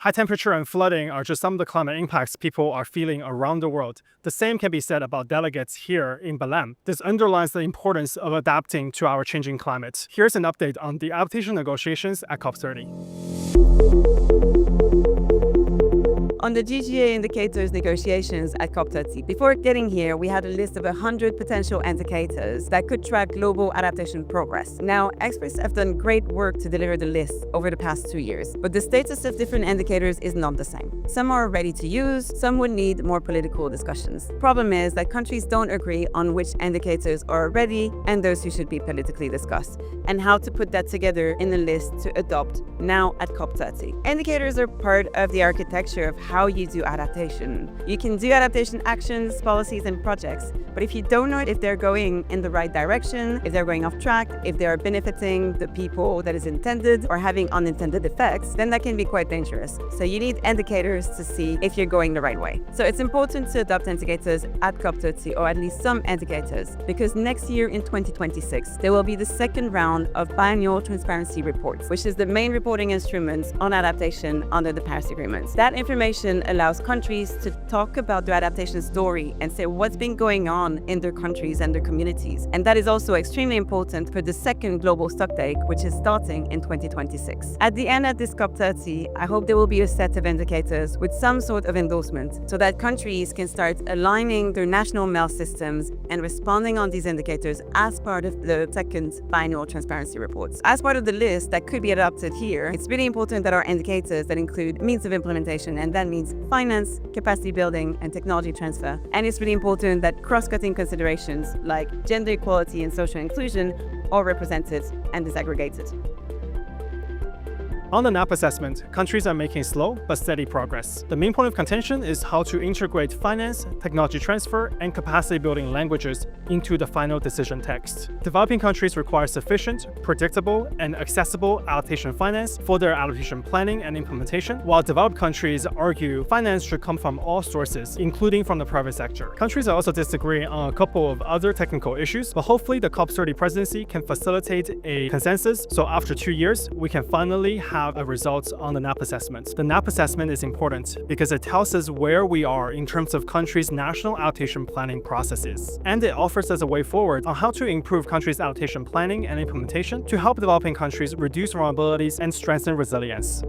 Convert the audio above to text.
High temperature and flooding are just some of the climate impacts people are feeling around the world. The same can be said about delegates here in Beauchamp. This underlines the importance of adapting to our changing climate. Here's an update on the adaptation negotiations at COP30. On the GGA indicators negotiations at COP30, before getting here, we had a list of 100 potential indicators that could track global adaptation progress. Now, experts have done great work to deliver the list over the past 2 years, but the status of different indicators is not the same. Some are ready to use, some would need more political discussions. The problem is that countries don't agree on which indicators are ready and those who should be politically discussed, and how to put that together in the list to adopt now at COP30. Indicators are part of the architecture of how you do adaptation. You can do adaptation actions, policies, and projects, but if you don't know if they're going in the right direction, if they're going off track, if they are benefiting the people that is intended or having unintended effects, then that can be quite dangerous. So you need indicators to see if you're going the right way. So it's important to adopt indicators at COP30, or at least some indicators, because next year in 2026, there will be the second round of biannual transparency reports, which is the main reporting instrument on adaptation under the Paris Agreement. That information allows countries to talk about their adaptation story and say what's been going on in their countries and their communities. And that is also extremely important for the second global stocktake, which is starting in 2026. At the end of this COP30, I hope there will be a set of indicators with some sort of endorsement so that countries can start aligning their national mail systems and responding on these indicators as part of the second biannual transparency reports. As part of the list that could be adopted here, it's really important that our indicators that include means of implementation, and that means finance, capacity building, and technology transfer. And it's really important that cross-cutting considerations like gender equality and social inclusion are represented and disaggregated. On the NAP assessment, countries are making slow but steady progress. The main point of contention is how to integrate finance, technology transfer, and capacity building languages into the final decision text. Developing countries require sufficient, predictable, and accessible adaptation finance for their adaptation planning and implementation, while developed countries argue finance should come from all sources, including from the private sector. Countries are also disagreeing on a couple of other technical issues, but hopefully the COP30 presidency can facilitate a consensus, so after 2 years, we can finally have a result on the NAP assessment. The NAP assessment is important because it tells us where we are in terms of countries' national adaptation planning processes, and it offers us a way forward on how to improve countries' adaptation planning and implementation to help developing countries reduce vulnerabilities and strengthen resilience.